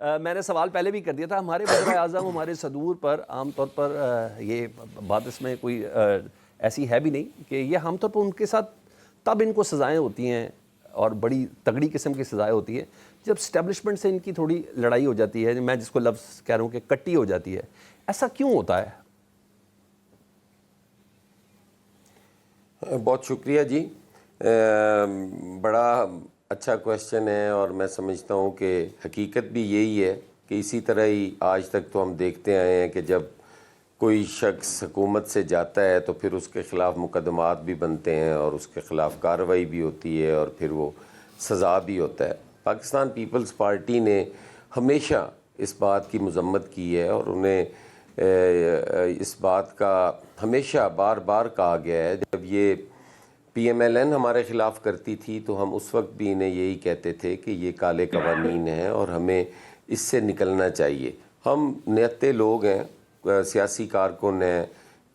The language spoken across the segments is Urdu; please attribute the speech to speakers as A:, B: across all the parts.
A: میں نے سوال پہلے بھی کر دیا تھا. ہمارے وزراء اعظم ہمارے صدور پر عام طور پر یہ بات اس میں کوئی ایسی ہے بھی نہیں کہ یہ عام طور پر ان کے ساتھ تب ان کو سزائیں ہوتی ہیں اور بڑی تگڑی قسم کی سزائیں ہوتی ہیں جب اسٹیبلشمنٹ سے ان کی تھوڑی لڑائی ہو جاتی ہے. میں جس کو لفظ کہہ رہا ہوں کہ کٹی ہو جاتی ہے. ایسا کیوں ہوتا ہے؟
B: بہت شکریہ جی. بڑا اچھا کویشچن ہے اور میں سمجھتا ہوں کہ حقیقت بھی یہی ہے کہ اسی طرح ہی آج تک تو ہم دیکھتے آئے ہیں کہ جب کوئی شخص حکومت سے جاتا ہے تو پھر اس کے خلاف مقدمات بھی بنتے ہیں اور اس کے خلاف کارروائی بھی ہوتی ہے اور پھر وہ سزا بھی ہوتا ہے. پاکستان پیپلز پارٹی نے ہمیشہ اس بات کی مذمت کی ہے اور انہیں اس بات کا ہمیشہ بار بار کہا گیا ہے. جب یہ پی ایم ایل این ہمارے خلاف کرتی تھی تو ہم اس وقت بھی انہیں یہی کہتے تھے کہ یہ کالے قوانین ہیں اور ہمیں اس سے نکلنا چاہیے. ہم نہتے لوگ ہیں, سیاسی کارکن ہیں,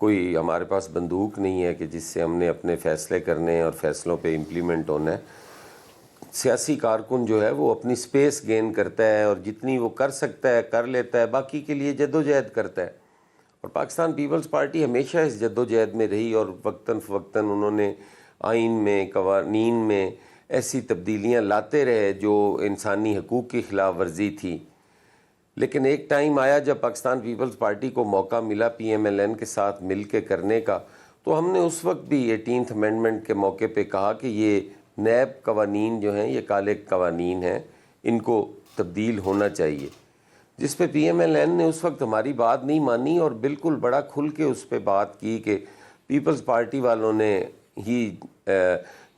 B: کوئی ہمارے پاس بندوق نہیں ہے کہ جس سے ہم نے اپنے فیصلے کرنے ہیں اور فیصلوں پہ امپلیمنٹ ہونا ہے. سیاسی کارکن جو ہے وہ اپنی سپیس گین کرتا ہے اور جتنی وہ کر سکتا ہے کر لیتا ہے, باقی کے لیے جدوجہد کرتا ہے. اور پاکستان پیپلز پارٹی ہمیشہ اس جدوجہد میں رہی اور وقتاً فوقتاً انہوں نے آئین میں, قوانین میں ایسی تبدیلیاں لاتے رہے جو انسانی حقوق کی خلاف ورزی تھی. لیکن ایک ٹائم آیا جب پاکستان پیپلز پارٹی کو موقع ملا پی ایم ایل این کے ساتھ مل کے کرنے کا, تو ہم نے اس وقت بھی 18th امینڈمنٹ کے موقع پہ کہا کہ یہ نیب قوانین جو ہیں یہ کالے قوانین ہیں, ان کو تبدیل ہونا چاہیے. جس پہ پی ایم ایل این نے اس وقت ہماری بات نہیں مانی اور بالکل بڑا کھل کے اس پہ بات کی کہ پیپلز پارٹی والوں نے ہی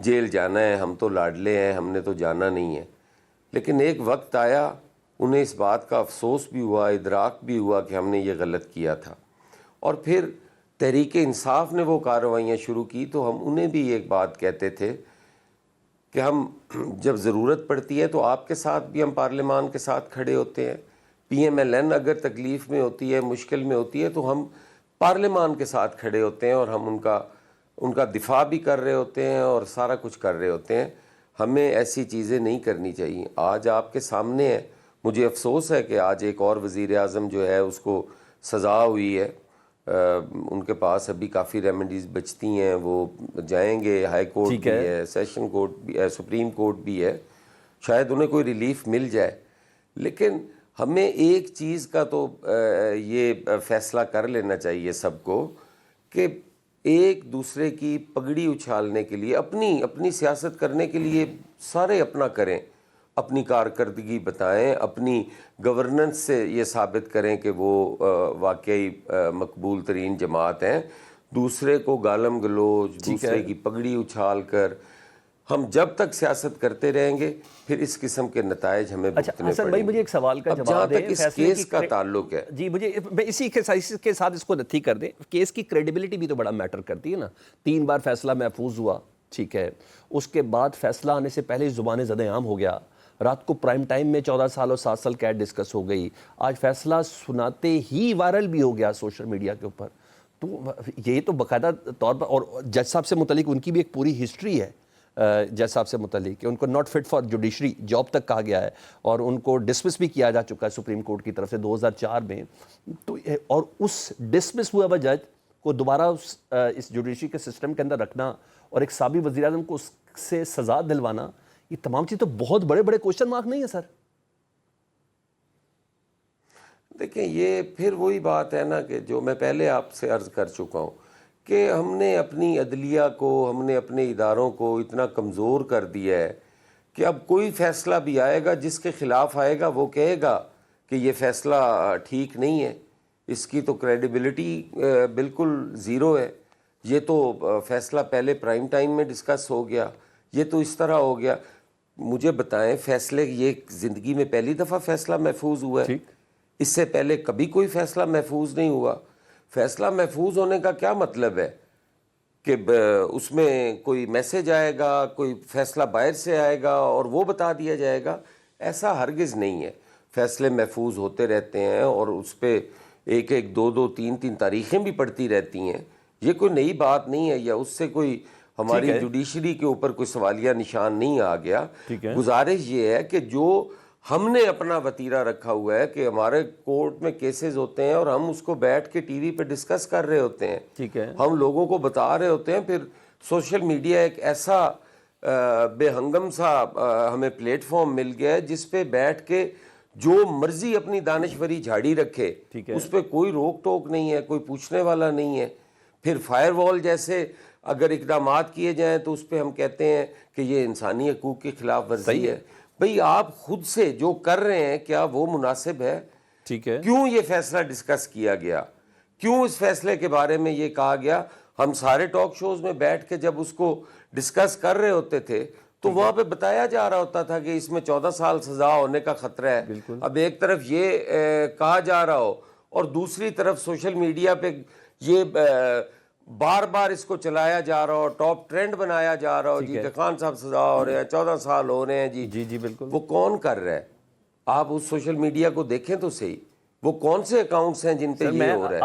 B: جیل جانا ہے, ہم تو لاڈلے ہیں, ہم نے تو جانا نہیں ہے. لیکن ایک وقت آیا, انہیں اس بات کا افسوس بھی ہوا, ادراک بھی ہوا کہ ہم نے یہ غلط کیا تھا, اور پھر تحریک انصاف نے وہ کارروائیاں شروع کی. تو ہم انہیں بھی ایک بات کہتے تھے کہ ہم جب ضرورت پڑتی ہے تو آپ کے ساتھ بھی ہم پارلیمان کے ساتھ کھڑے ہوتے ہیں. پی ایم ایل این اگر تکلیف میں ہوتی ہے, مشکل میں ہوتی ہے, تو ہم پارلیمان کے ساتھ کھڑے ہوتے ہیں اور ہم ان کا دفاع بھی کر رہے ہوتے ہیں اور سارا کچھ کر رہے ہوتے ہیں. ہمیں ایسی چیزیں نہیں کرنی چاہیے. آج آپ کے سامنے ہے, مجھے افسوس ہے کہ آج ایک اور وزیر اعظم جو ہے اس کو سزا ہوئی ہے. ان کے پاس ابھی کافی ریمیڈیز بچتی ہیں, وہ جائیں گے, ہائی کورٹ بھی ہے, سیشن کورٹ بھی ہے, سپریم کورٹ بھی ہے, شاید انہیں کوئی ریلیف مل جائے. لیکن ہمیں ایک چیز کا تو یہ فیصلہ کر لینا چاہیے سب کو کہ ایک دوسرے کی پگڑی اچھالنے کے لیے, اپنی سیاست کرنے کے لیے سارے اپنا کریں, اپنی کارکردگی بتائیں, اپنی گورننس سے یہ ثابت کریں کہ وہ واقعی مقبول ترین جماعت ہیں. دوسرے کو گالم گلوچ, دوسرے کی پگڑی اچھال کر ہم جب تک سیاست کرتے رہیں گے پھر اس قسم کے نتائج ہمیں بھگتنے پڑیں گے.
A: حسن بھائی مجھے ایک سوال کا جواب
B: جہاں
A: دیں.
B: تک اس کیس کا تعلق ہے
A: جی, مجھے اسی کے ساتھ اس کو نتھی کر دیں. کیس کی کریڈیبلٹی بھی تو بڑا میٹر کرتی ہے نا. 3 بار فیصلہ محفوظ ہوا, ٹھیک ہے, اس کے بعد فیصلہ آنے سے پہلے زبان زد عام ہو گیا, رات کو پرائم ٹائم میں 14 سال اور 7 سال قید ڈسکس ہو گئی, آج فیصلہ سناتے ہی وائرل بھی ہو گیا سوشل میڈیا کے اوپر. تو یہ تو باقاعدہ طور پر, اور جج صاحب سے متعلق ان کی بھی ایک پوری ہسٹری ہے جج صاحب سے متعلق کہ ان کو not fit for judiciary job تک کہا گیا ہے اور ان کو ڈسمس بھی کیا جا چکا ہے سپریم کورٹ کی طرف سے 2004 میں. تو اور اس ڈسمس ہوا ہوا جج کو دوبارہ اس جوڈیشری کے سسٹم کے اندر رکھنا اور ایک سابق وزیر اعظم کو اس سے سزا دلوانا, یہ تمام چیز تو بہت بڑے بڑے کوشچن مارک نہیں ہے سر؟
B: دیکھیں, یہ پھر وہی بات ہے نا کہ جو میں پہلے آپ سے عرض کر چکا ہوں کہ ہم نے اپنی عدلیہ کو, ہم نے اپنے اداروں کو اتنا کمزور کر دیا ہے کہ اب کوئی فیصلہ بھی آئے گا, جس کے خلاف آئے گا وہ کہے گا کہ یہ فیصلہ ٹھیک نہیں ہے, اس کی تو کریڈیبلٹی بالکل زیرو ہے. یہ تو فیصلہ پہلے پرائم ٹائم میں ڈسکس ہو گیا, یہ تو اس طرح ہو گیا. مجھے بتائیں, فیصلے, یہ زندگی میں پہلی دفعہ فیصلہ محفوظ ہوا ہے, اس سے پہلے کبھی کوئی فیصلہ محفوظ نہیں ہوا. فیصلہ محفوظ ہونے کا کیا مطلب ہے کہ اس میں کوئی میسج آئے گا, کوئی فیصلہ باہر سے آئے گا اور وہ بتا دیا جائے گا؟ ایسا ہرگز نہیں ہے. فیصلے محفوظ ہوتے رہتے ہیں اور اس پہ 1-1, 2-2, 3-3 تاریخیں بھی پڑتی رہتی ہیں. یہ کوئی نئی بات نہیں ہے, یا اس سے کوئی ہماری جوڈیشری کے اوپر کوئی سوالیہ نشان نہیں آ گیا. گزارش یہ ہے کہ جو ہم نے اپنا وتیرہ رکھا ہوا ہے کہ ہمارے کورٹ میں کیسز ہوتے ہیں اور ہم اس کو بیٹھ کے ٹی وی پہ ڈسکس کر رہے ہوتے ہیں,
A: ٹھیک ہے,
B: ہم لوگوں کو بتا رہے ہوتے ہیں. پھر سوشل میڈیا ایک ایسا بے ہنگم سا ہمیں پلیٹ فارم مل گیا ہے جس پہ بیٹھ کے جو مرضی اپنی دانشوری جھاڑی رکھے, اس پہ کوئی روک ٹوک نہیں ہے, کوئی پوچھنے والا نہیں ہے. پھر فائر وال جیسے اگر اقدامات کیے جائیں تو اس پہ ہم کہتے ہیں کہ یہ انسانی حقوق کی خلاف ورزی ہے. بھئی آپ خود سے جو کر رہے ہیں کیا وہ مناسب ہے؟
A: ٹھیک ہے,
B: کیوں یہ فیصلہ ڈسکس کیا گیا, کیوں اس فیصلے کے بارے میں یہ کہا گیا؟ ہم سارے ٹاک شوز میں بیٹھ کے جب اس کو ڈسکس کر رہے ہوتے تھے تو وہاں پہ بتایا جا رہا ہوتا تھا کہ اس میں 14 سال سزا ہونے کا خطرہ ہے. اب ایک طرف یہ کہا جا رہا ہو اور دوسری طرف سوشل میڈیا پہ یہ بار بار اس کو چلایا جا رہا ہو, ٹاپ ٹرینڈ بنایا جا رہا ہو جی کہ خان صاحب سزا ہو رہے ہیں, 14 سال ہو رہے ہیں جی.
A: جی بالکل.
B: وہ کون کر رہا ہے؟ آپ اس سوشل میڈیا کو دیکھیں تو صحیح, وہ کون سے اکاؤنٹس ہیں جن پہ یہ ہو رہا ہے؟